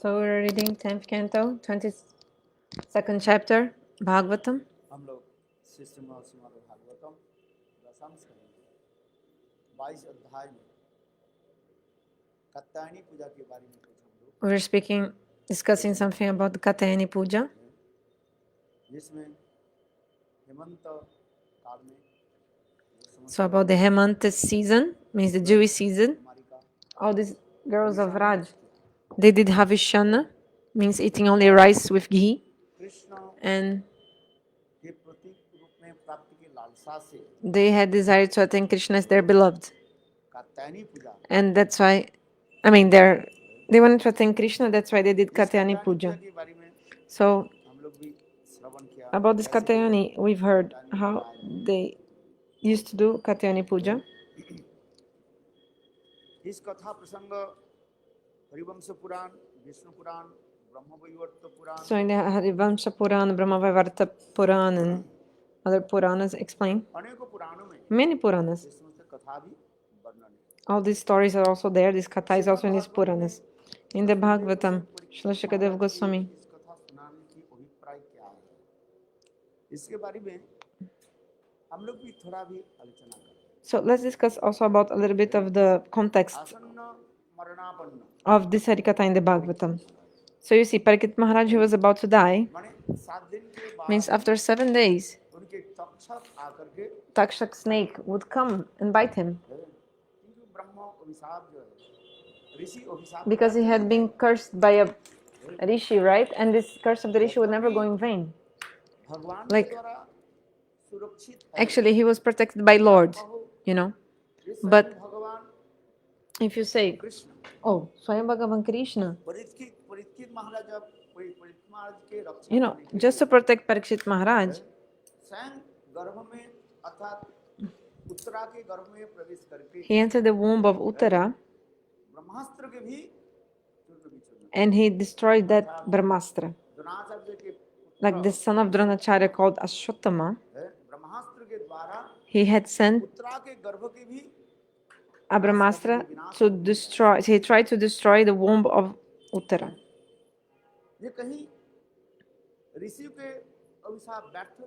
So we're reading 10th Canto, 22nd chapter, Bhagavatam. We're discussing something about the Katyayani Puja. So about the Hemant season, means the Jewish season. All these girls of Raj, they did Havishana, means eating only rice with ghee. And they had desire to attain Krishna as their beloved. And that's why, they wanted to attain Krishna, that's why they did Katyayani Puja. So, about this Katyayani, we've heard how they used to do Katyayani Puja. So in the Harivamsa Puran, Brahma Vimohan Puran, and other Puranas explain. Many Puranas. All these stories are also there. This Katha is also in these Puranas. In the Bhagavatam, Srila Shukadeva Goswami. So let's discuss also about a little bit of the context of this Harikatha in the Bhagavatam. So you see, Pariksit Maharaja, who was about to die, means after 7 days, Takshak snake would come and bite him. Because he had been cursed by a rishi, right? And this curse of the rishi would never go in vain. Actually, he was protected by Lord, But if you say, oh, Swayam Bhagavan Krishna, just to protect Pariksit Maharaj, he entered the womb of Uttara and he destroyed that Brahmastra. Like the son of Dronacharya called Ashwatthama, he had sent a Brahmastra to destroy, he tried to destroy the womb of Uttara.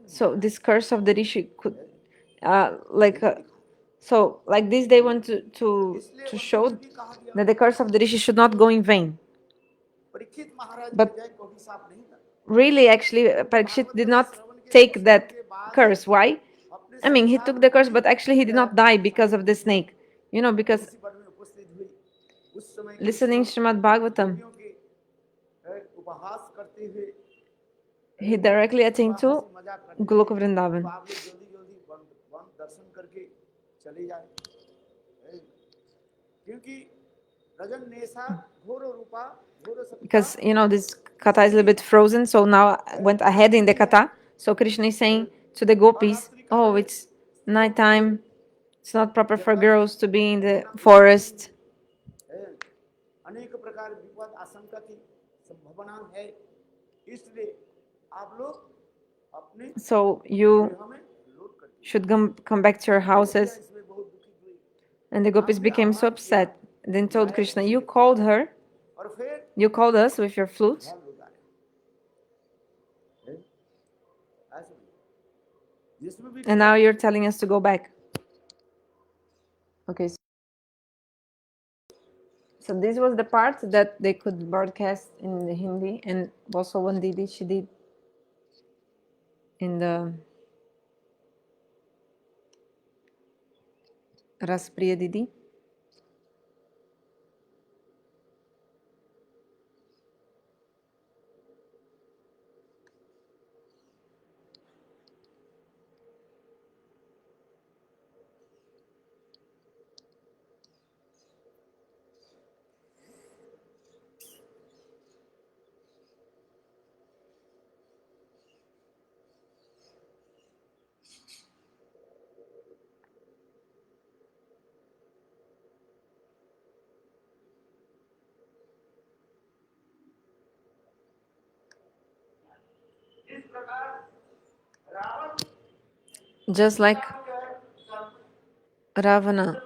So this curse of the rishi could, like this they want to show that the curse of the rishi should not go in vain. But really, actually, Pariksit did not take that curse. Why? He took the curse, but actually he did not die because of the snake. Because listening Srimad Bhagavatam, he directly attained to Goloka Vrindavan. Because, this kata is a little bit frozen, so now I went ahead in the kata. So Krishna is saying to the gopis, oh, it's nighttime, it's not proper for girls to be in the forest. So you should come back to your houses. And the gopis became so upset. Then told Krishna, you called her, you called us with your flute. And now you're telling us to go back. Okay. So this was the part that they could broadcast in the Hindi, and also one Didi she did in the Raspriya Didi. Just like Ravana.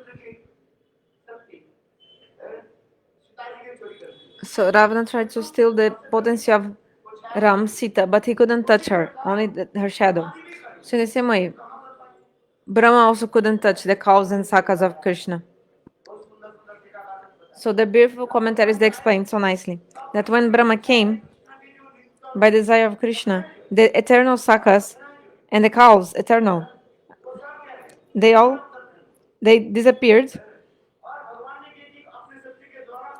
So Ravana tried to steal the potency of Ram Sita, but he couldn't touch her, only her shadow. So in the same way, Brahma also couldn't touch the cows and sakas of Krishna. So the beautiful commentaries they explain so nicely that when Brahma came by desire of Krishna, the eternal sakas and the cows, eternal, they all they disappeared,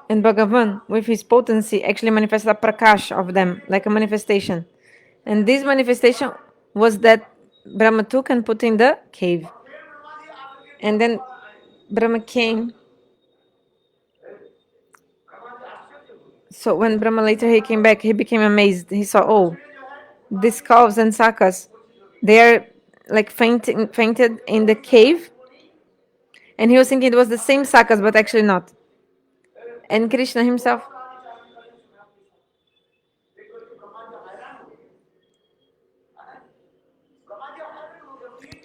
and Bhagavan, with his potency, actually manifested a prakash of them, like a manifestation. And this manifestation was that Brahma took and put in the cave. And then Brahma came. So when Brahma later he came back, he became amazed. He saw, oh, these calves and sakas, they are like fainted in the cave. And he was thinking it was the same sakas, but actually not. And Krishna himself,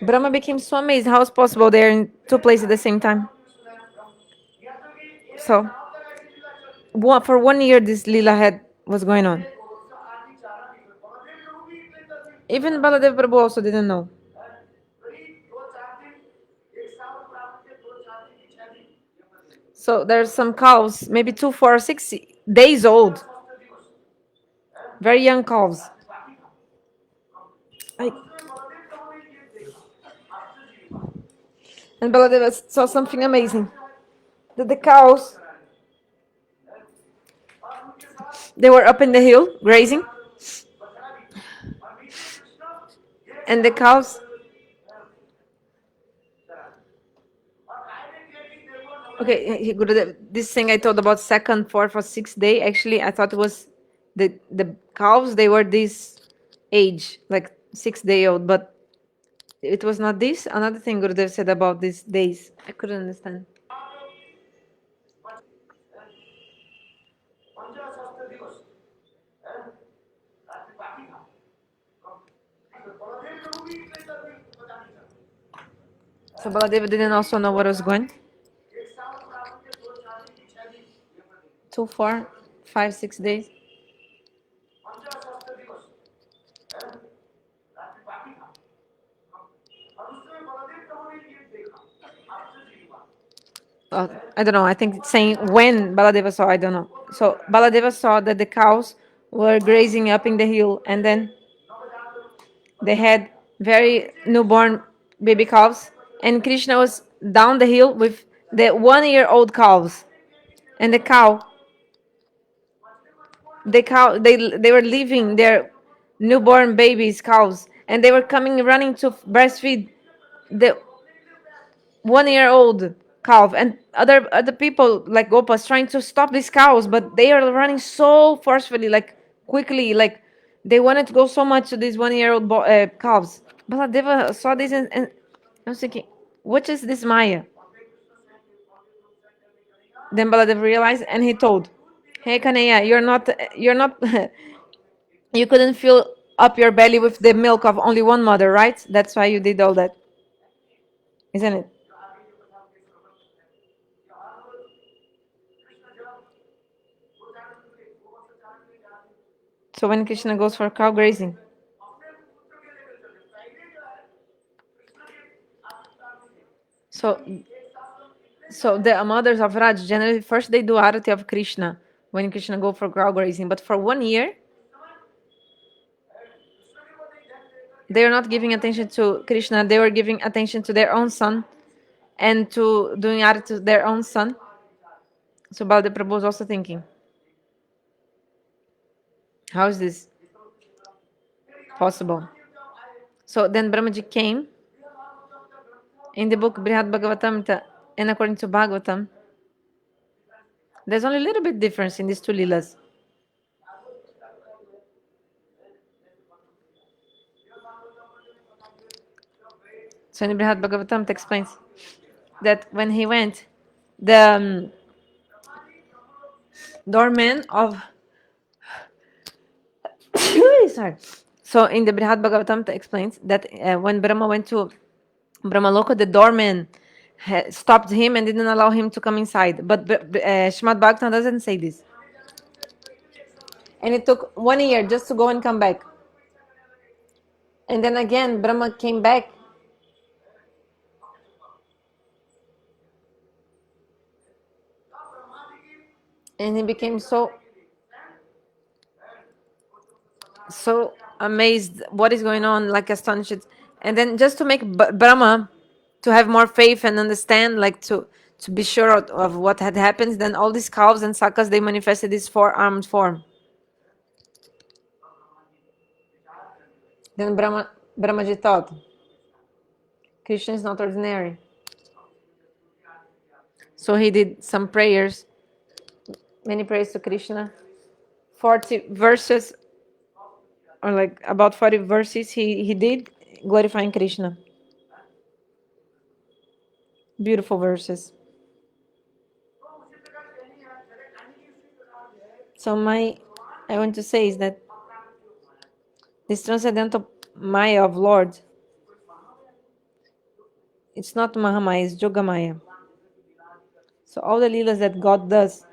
Brahma became so amazed how it's possible they're in two places at the same time. So for 1 year this lila had was going on. Even Baladev Prabhu also didn't know. So there's some cows, maybe 2, 4, 6 days old, very young cows. I, and Baladeva saw something amazing. That the cows, they were up in the hill grazing, and the cows. Okay, Gurudev, this thing I told about second, fourth, or sixth day. Actually, I thought it was the cows. They were this age, like 6 day old, but it was not this. Another thing Gurudev said about these days, I couldn't understand. So Baladeva didn't also know what was going. 2, 4, 5, 6 days. I don't know. I think it's saying when Baladeva saw. I don't know. So Baladeva saw that the cows were grazing up in the hill, and then they had very newborn baby calves, and Krishna was down the hill with the 1 year old calves, and they were leaving their newborn babies cows, and they were coming running to breastfeed the 1 year old calf, and other people like gopis trying to stop these cows, but they are running so forcefully, like quickly, like they wanted to go so much to these 1 year old calves. Baladeva saw this, and I was thinking, what is this Maya? Then Baladeva realized, and he told, hey Kanaya, you're not you couldn't fill up your belly with the milk of only one mother, right? That's why you did all that, isn't it? So when Krishna goes for cow grazing, so so the mothers of Raj generally first they do arati of Krishna when Krishna go for cow grazing, but for 1 year they are not giving attention to Krishna. They were giving attention to their own son and to doing arati to their own son. So Baladev Prabhu was also thinking, how is this possible? So then Brahmaji came in the book Brihad Bhagavatam, and according to Bhagavatam, there's only a little bit difference in these two lilas. So in the Brihad Bhagavatam, it explains that when he went, the doorman of sorry. So in the Brihad Bhagavatam, it explains that when Brahma went to Brahmaloka, the doorman, stopped him and didn't allow him to come inside. But Srimad Bhagavatam doesn't say this. And it took 1 year just to go and come back. And then again, Brahma came back. And he became so amazed what is going on, like astonished. And then just to make Brahma to have more faith and understand, like to be sure of what had happened, then all these cows and sakas, they manifested this four-armed form. Then Brahmaji thought, Krishna is not ordinary. So he did some prayers, many prayers to Krishna, 40 verses, or like about 40 verses he did glorifying Krishna. Beautiful verses. So I want to say is that this transcendental Maya of Lord, it's not Mahamaya, it's Yogamaya. So all the leelas that God does,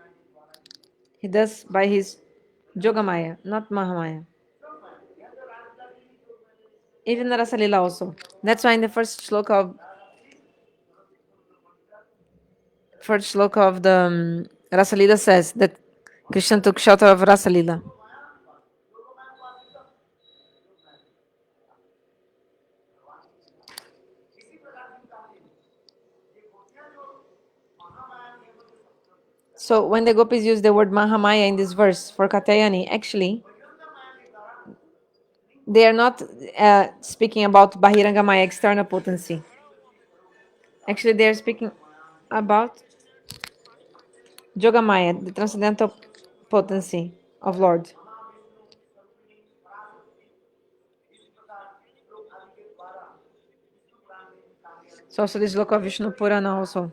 He does by His Yogamaya, not Mahamaya. Even the Rasa Lila also. That's why in the first sloka of the Rasa Lila says that Krishna took shelter of Rasa Lila. So when the gopis use the word Mahamaya in this verse for Katyayani, actually, they are not speaking about Bahirangamaya, external potency. Actually, they are speaking about Yogamaya, the transcendental potency of Lord. So also this look of Vishnu Purana also.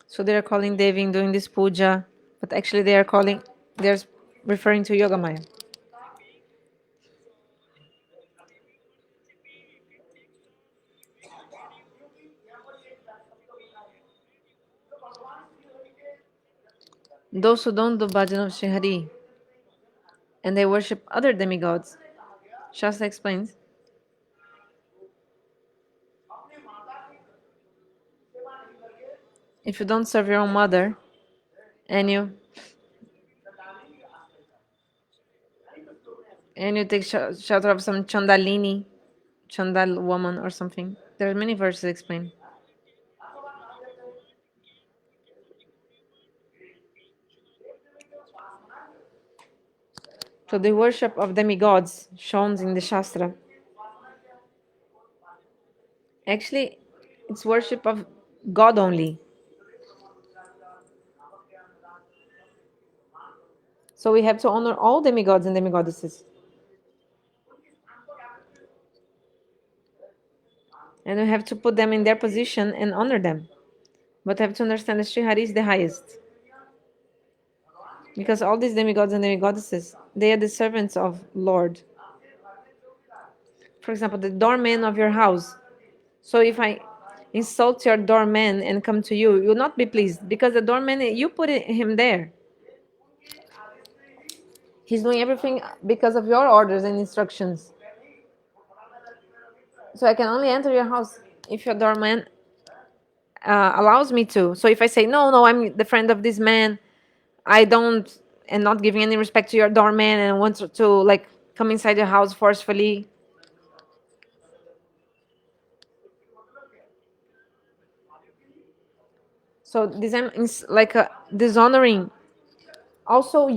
So they are calling Devi in doing this puja, but actually they're referring to Yogamaya. Those who don't do bhajan of Sri Hari and they worship other demigods, Shastra explains, if you don't serve your own mother and you take shelter of some Chandalini, Chandal woman or something, there are many verses explain. So the worship of demigods shown in the Shastra, actually, it's worship of God only. So we have to honor all demigods and demigoddesses. And we have to put them in their position and honor them. But we have to understand that Sri Hari is the highest. Because all these demigods and demigoddesses, they are the servants of Lord. For example, the doorman of your house. So if I insult your doorman and come to you, you'll not be pleased because the doorman, you put him there. He's doing everything because of your orders and instructions. So I can only enter your house if your doorman allows me to. So if I say, no, I'm the friend of this man, I don't, and not giving any respect to your doorman and want to like come inside your house forcefully. So this is like a dishonoring. Also,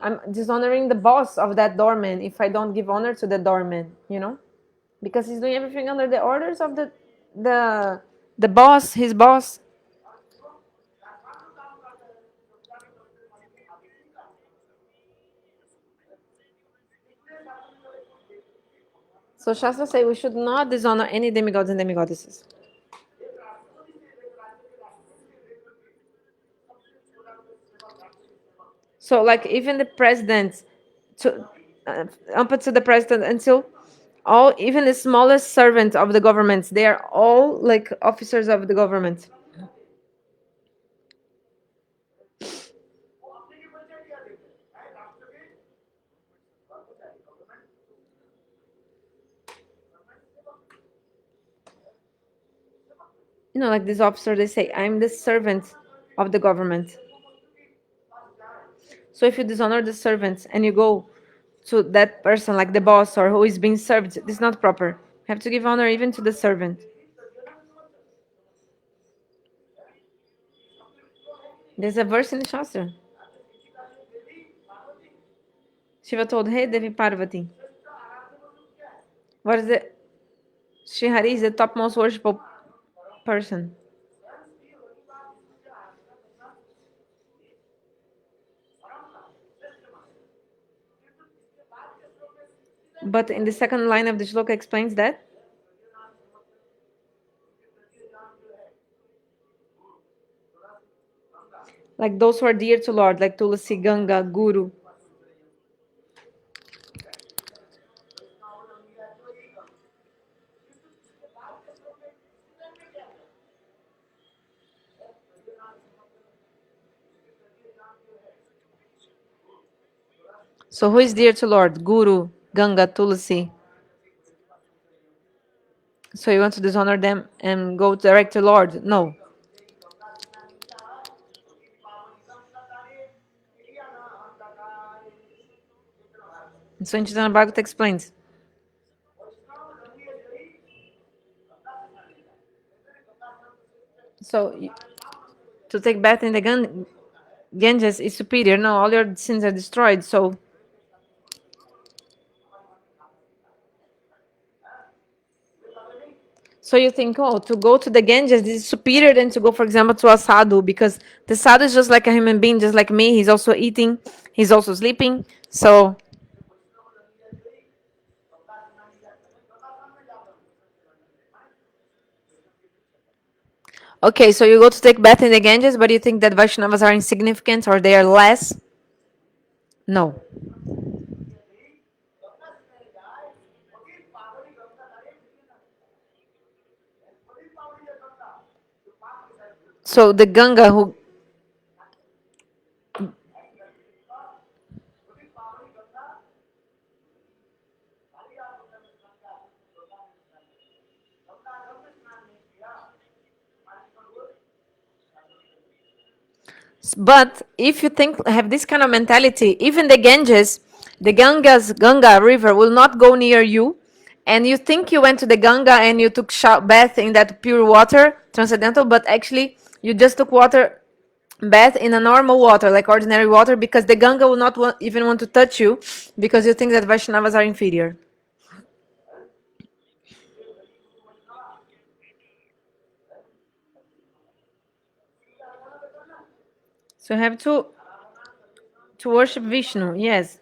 I'm dishonoring the boss of that doorman if I don't give honor to the doorman, because he's doing everything under the orders of the the boss, his boss. So Shastra say we should not dishonor any demigods and demigoddesses. So like even the president, to up to the president until all, even the smallest servant of the government, they are all like officers of the government. You know, like this officer, they say, I'm the servant of the government. So if you dishonor the servant and you go to that person, like the boss or who is being served, this is not proper. You have to give honor even to the servant. There's a verse in the Shastra. Shiva told, hey, Devi Parvati, what is the Sri Hari is the topmost worshipful person. But in the second line of the shloka explains that like those who are dear to Lord, like Tulasi, Ganga, Guru. So who is dear to Lord? Guru, Ganga, Tulasi. So you want to dishonor them and go direct to Lord? No. So in Chaitanya Bhagavata explains. So to take bath in the Ganges is superior. No, all your sins are destroyed. So you think, oh, to go to the Ganges this is superior than to go, for example, to a sadhu, because the sadhu is just like a human being, just like me. He's also eating, he's also sleeping. So okay, so you go to take bath in the Ganges, but you think that Vaishnavas are insignificant or they are less? No. So the Ganga who but if you think have this kind of mentality, even the Ganges, the Ganga river will not go near you, and you think you went to the Ganga and you took bath in that pure water, transcendental, but actually you just took water bath in a normal water, like ordinary water, because the Ganga will not even want to touch you because you think that Vaishnavas are inferior. So you have to worship Vishnu, yes.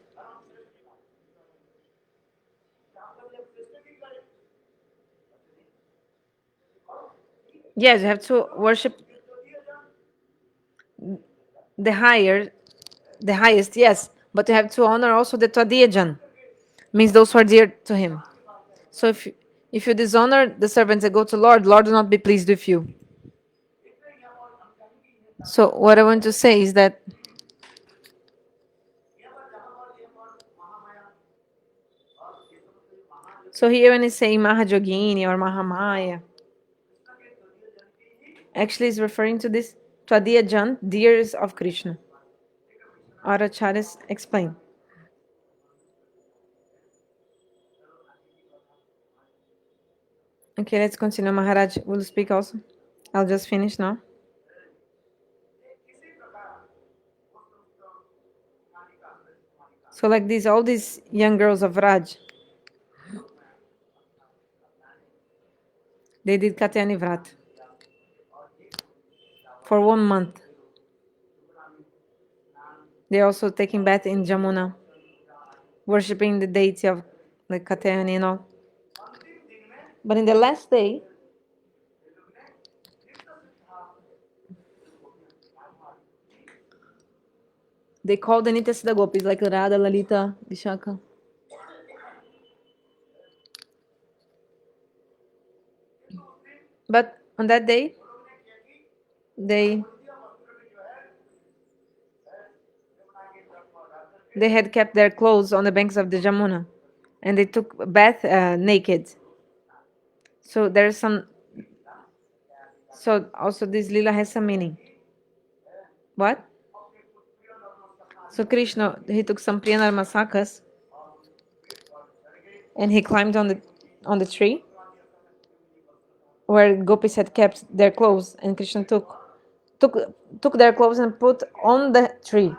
Yes, you have to worship the higher, the highest, yes. But you have to honor also the tvadiya, means those who are dear to him. So if you dishonor the servants that go to Lord, Lord will not be pleased with you. So what I want to say is that so here when it's saying Mahajogini or Mahamaya, actually is referring to this tvadiya, dears of Krishna. Our acharyas explain. Okay, let's continue. Maharaj will speak also. I'll just finish now. So like these, all these young girls of Raj, they did Katyayani vrata for 1 month. They're also taking bath in Jamuna, worshipping the deity of like Katyayani and all. But in the last day, they called the Nityas the gopis, like Radha, Lalita, Vishaka. But on that day, they they had kept their clothes on the banks of the Jamuna, and they took a bath naked. So there's some. So also this lila has some meaning. What? So Krishna, he took some Priyanarmasakas and he climbed on the tree where gopis had kept their clothes, and Krishna took took their clothes and put on the tree.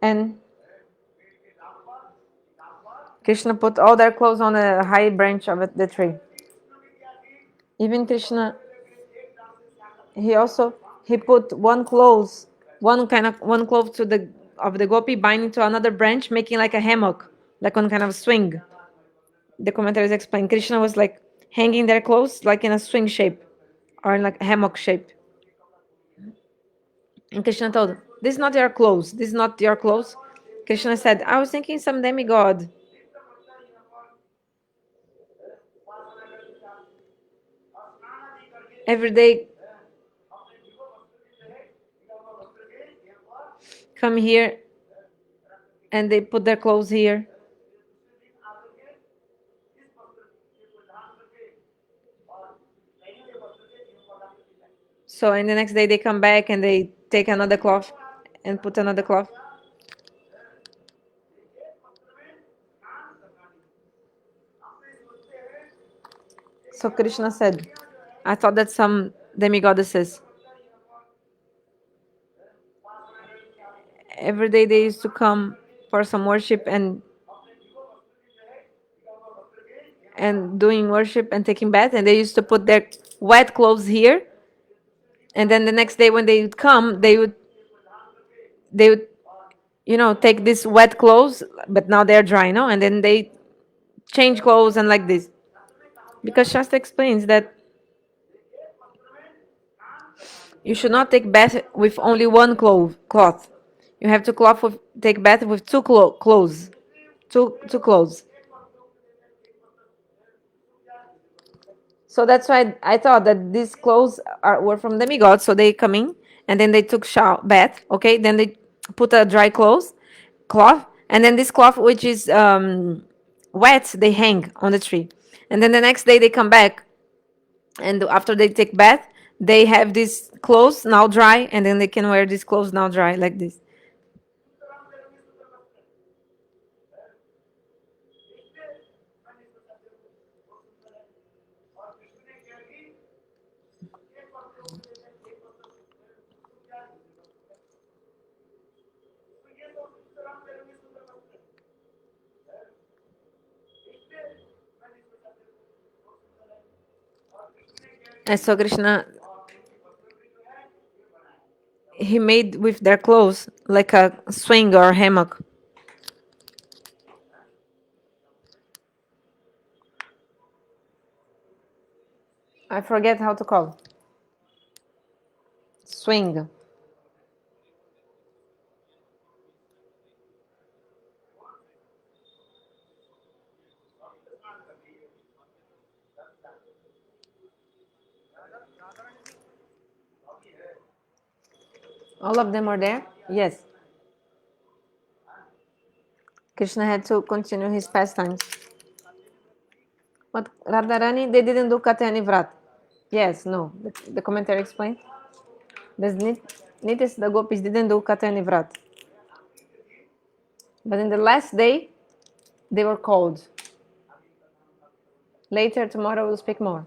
And Krishna put all their clothes on a high branch of the tree. Even Krishna, he put one cloth to the of the gopi binding to another branch, making like a hammock, like one kind of swing. The commentaries explain Krishna was like hanging their clothes like in a swing shape or in like a hammock shape. And Krishna told him, "This is not your clothes. This is not your clothes." Krishna said, "I was thinking some demigod." Every day come here and they put their clothes here. So, and the next day they come back and they take another cloth and put another cloth. So Krishna said, I thought that some demigoddesses, every day they used to come for some worship and doing worship and taking bath, and they used to put their wet clothes here, and then the next day when they would come, they would take these wet clothes, but now they're dry, no, and then they change clothes and like this, because Shastra explains that you should not take bath with only one cloth. You have to take bath with two clothes, two clothes. So that's why I thought that these clothes were from demigods. So they come in and then they took bath. Okay, then they put a dry cloth, and then this cloth which is wet, they hang on the tree, and then the next day they come back, and after they take bath, they have these clothes now dry, and then they can wear these clothes now dry like this. And so Krishna, he made with their clothes like a swing or hammock. I forget how to call. Swing. All of them are there? Yes. Krishna had to continue his pastimes. But Radharani, they didn't do Katyayani vrata. Yes, no. The commentary explained. There's Nityas the gopis didn't do Katyayani vrata. But in the last day, they were called. Later, tomorrow, we'll speak more.